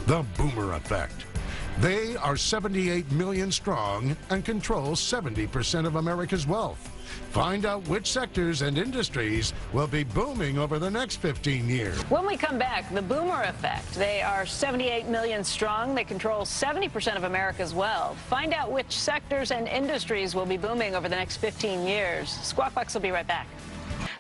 The boomer effect. They are 78 million strong and control 70% of America's wealth. Find out which sectors and industries will be booming over the next 15 years. When we come back, the boomer effect. They are 78 million strong. They control 70% of America's wealth. Find out which sectors and industries will be booming over the next 15 years. Squawk Box will be right back.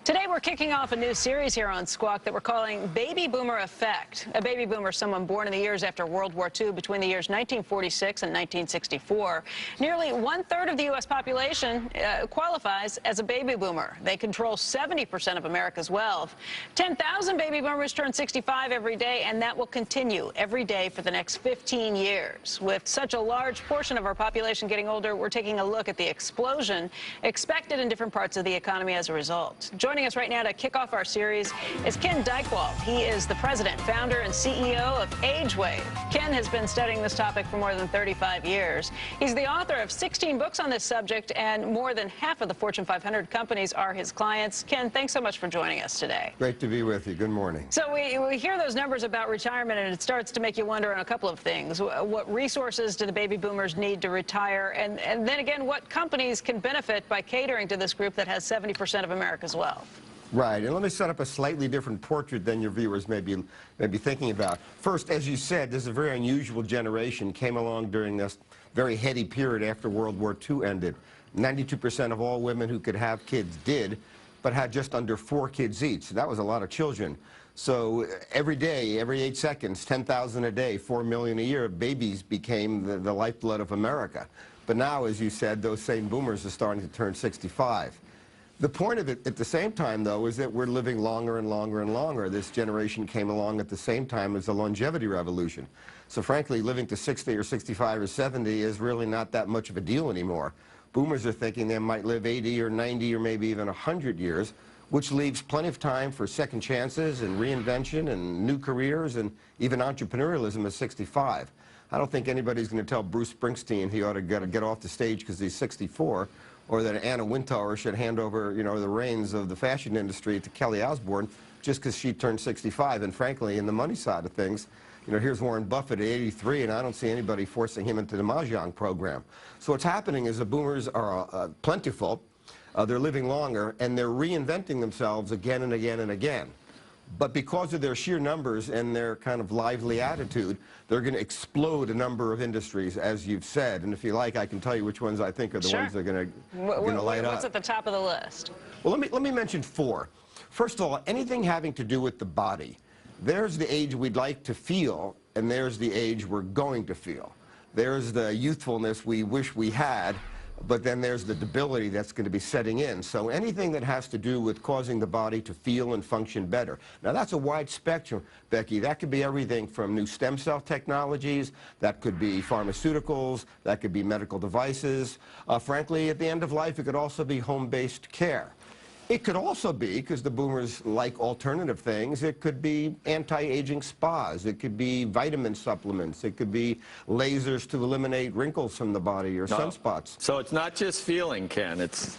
Today, we're kicking off a new series here on Squawk that we're calling Baby Boomer Effect. A baby boomer is someone born in the years after World War II, between the years 1946 and 1964. Nearly one-third of the U.S. population qualifies as a baby boomer. They control 70% of America's wealth. 10,000 baby boomers turn 65 every day, and that will continue every day for the next 15 years. With such a large portion of our population getting older, we're taking a look at the explosion expected in different parts of the economy as a result. Joining us right now to kick off our series is Ken Dychtwald. He is the president, founder, and CEO of AgeWave. Ken has been studying this topic for more than 35 years. He's the author of 16 books on this subject, and more than half of the Fortune 500 companies are his clients. Ken, thanks so much for joining us today. Great to be with you. Good morning. So we hear those numbers about retirement, and it starts to make you wonder on a couple of things. What resources do the baby boomers need to retire? And then again, what companies can benefit by catering to this group that has 70% of America's wealth? Right, and let me set up a slightly different portrait than your viewers may be thinking about. First, as you said, this is a very unusual generation, came along during this very heady period after World War II ended. 92% of all women who could have kids did, but had just under 4 kids each. So that was a lot of children. So every day, every 8 seconds, 10,000 a day, 4 million a year, babies became the lifeblood of America. But now, as you said, those same boomers are starting to turn 65. The point of it at the same time, though, is that we're living longer and longer and longer. This generation came along at the same time as the longevity revolution. So frankly, living to 60 or 65 or 70 is really not that much of a deal anymore. Boomers are thinking they might live 80 or 90 or maybe even 100 years, which leaves plenty of time for second chances and reinvention and new careers and even entrepreneurialism at 65. I don't think anybody's going to tell Bruce Springsteen he ought to get off the stage because he's 64, or that Anna Wintour should hand over, the reins of the fashion industry to Kelly Osbourne just because she turned 65. And frankly, in the money side of things, here's Warren Buffett at 83, and I don't see anybody forcing him into the Mahjong program. So what's happening is the boomers are plentiful, they're living longer, and they're reinventing themselves again and again and again. But because of their sheer numbers and their kind of lively attitude, they're going to explode a number of industries, as you've said. And if you like, I can tell you which ones I think are the ones that are going to light up. What's at the top of the list? Well, let me mention 4. First of all, anything having to do with the body. There's the age we'd like to feel, and there's the age we're going to feel. There's the youthfulness we wish we had, but then there's the debility that's going to be setting in. So anything that has to do with causing the body to feel and function better. Now, that's a wide spectrum, Becky. That could be everything from new stem cell technologies, that could be pharmaceuticals, that could be medical devices. Frankly, at the end of life, it could also be home-based care. It could also be, because the boomers like alternative things, it could be anti-aging spas, it could be vitamin supplements, it could be lasers to eliminate wrinkles from the body or sunspots. So it's not just feeling, Ken, it's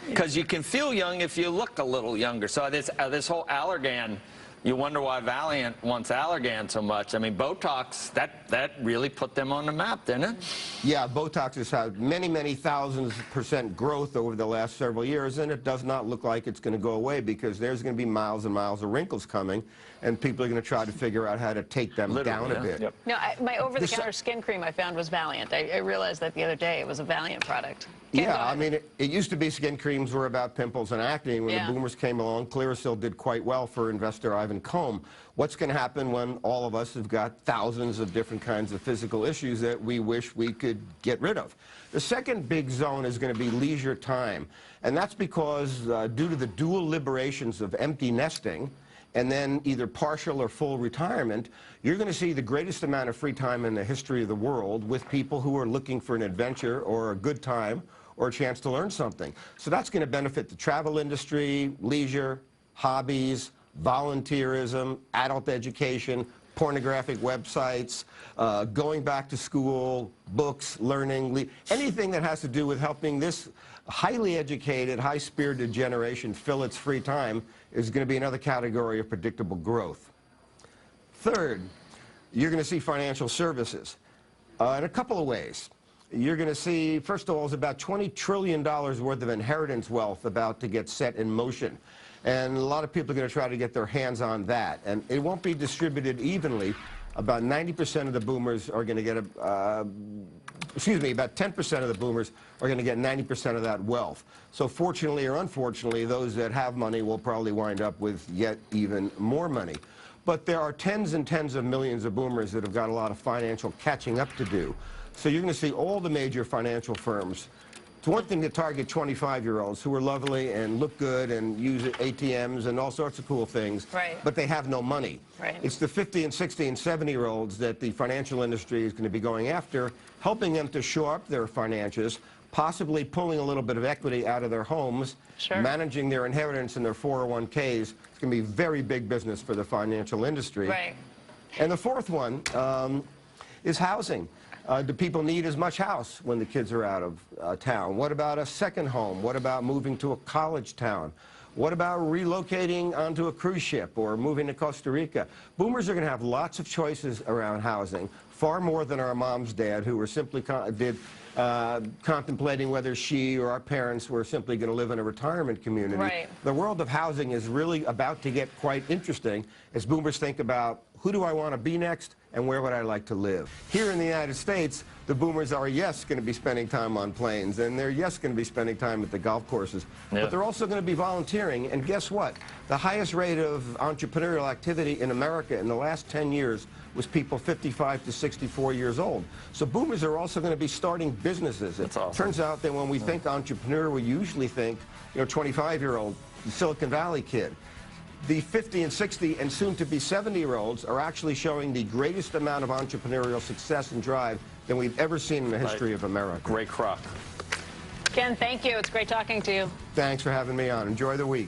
because you can feel young if you look a little younger. So this whole Allergan, you wonder why Valiant wants Allergan so much. I mean, Botox, that really put them on the map, didn't it? Yeah, Botox has had many, many thousands % growth over the last several years, and it does not look like it's going to go away because there's going to be miles and miles of wrinkles coming, and people are going to try to figure out how to take them down a bit. Yep. No, my over-the-counter skin cream I found was Valiant. I realized that the other day. It was a Valiant product. Yeah, I mean, it used to be skin creams were about pimples and acne. When the boomers came along, Clearasil did quite well for investor Ivan Combe. What's going to happen when all of us have got thousands of different kinds of physical issues that we wish we could get rid of? The second big zone is going to be leisure time, and that's because due to the dual liberations of empty nesting and then either partial or full retirement, you're going to see the greatest amount of free time in the history of the world with people who are looking for an adventure or a good time or a chance to learn something. So that's going to benefit the travel industry, leisure, hobbies, volunteerism, adult education, pornographic websites, going back to school, books, learning, anything that has to do with helping this highly educated, high-spirited generation fill its free time is going to be another category of predictable growth. Third, You're going to see financial services in a couple of ways. You're going to see, first of all, is about $20 trillion worth of inheritance wealth about to get set in motion. And a lot of people are going to try to get their hands on that. And it won't be distributed evenly. About 90% of the boomers are going to get about 10% of the boomers are going to get 90% of that wealth. So fortunately or unfortunately, those that have money will probably wind up with yet even more money. But there are tens and tens of millions of boomers that have got a lot of financial catching up to do. So you're going to see all the major financial firms. It's one thing to target 25-year-olds who are lovely and look good and use ATMs and all sorts of cool things, right, but they have no money. Right. It's the 50 and 60 and 70-year-olds that the financial industry is going to be going after, helping them to shore up their finances, possibly pulling a little bit of equity out of their homes, sure, managing their inheritance and their 401ks. It's going to be very big business for the financial industry. Right. And the fourth one is housing. Do people need as much house when the kids are out of town? What about a second home? What about moving to a college town? What about relocating onto a cruise ship or moving to Costa Rica? Boomers are going to have lots of choices around housing, far more than our mom's dad, who were simply contemplating whether she or our parents were simply going to live in a retirement community. Right. The world of housing is really about to get quite interesting as boomers think about, who do I want to be next, and where would I like to live? Here in the United States, the boomers are, yes, going to be spending time on planes, and they're, yes, going to be spending time at the golf courses, but they're also going to be volunteering, and guess what? The highest rate of entrepreneurial activity in America in the last 10 years was people 55 to 64 years old. So boomers are also going to be starting businesses. That's awesome. It turns out that when we think entrepreneur, we usually think, 25-year-old Silicon Valley kid. The 50 and 60 and soon to be 70-year-olds are actually showing the greatest amount of entrepreneurial success and drive than we've ever seen in the history of America. Great crop. Ken, thank you. It's great talking to you. Thanks for having me on. Enjoy the week.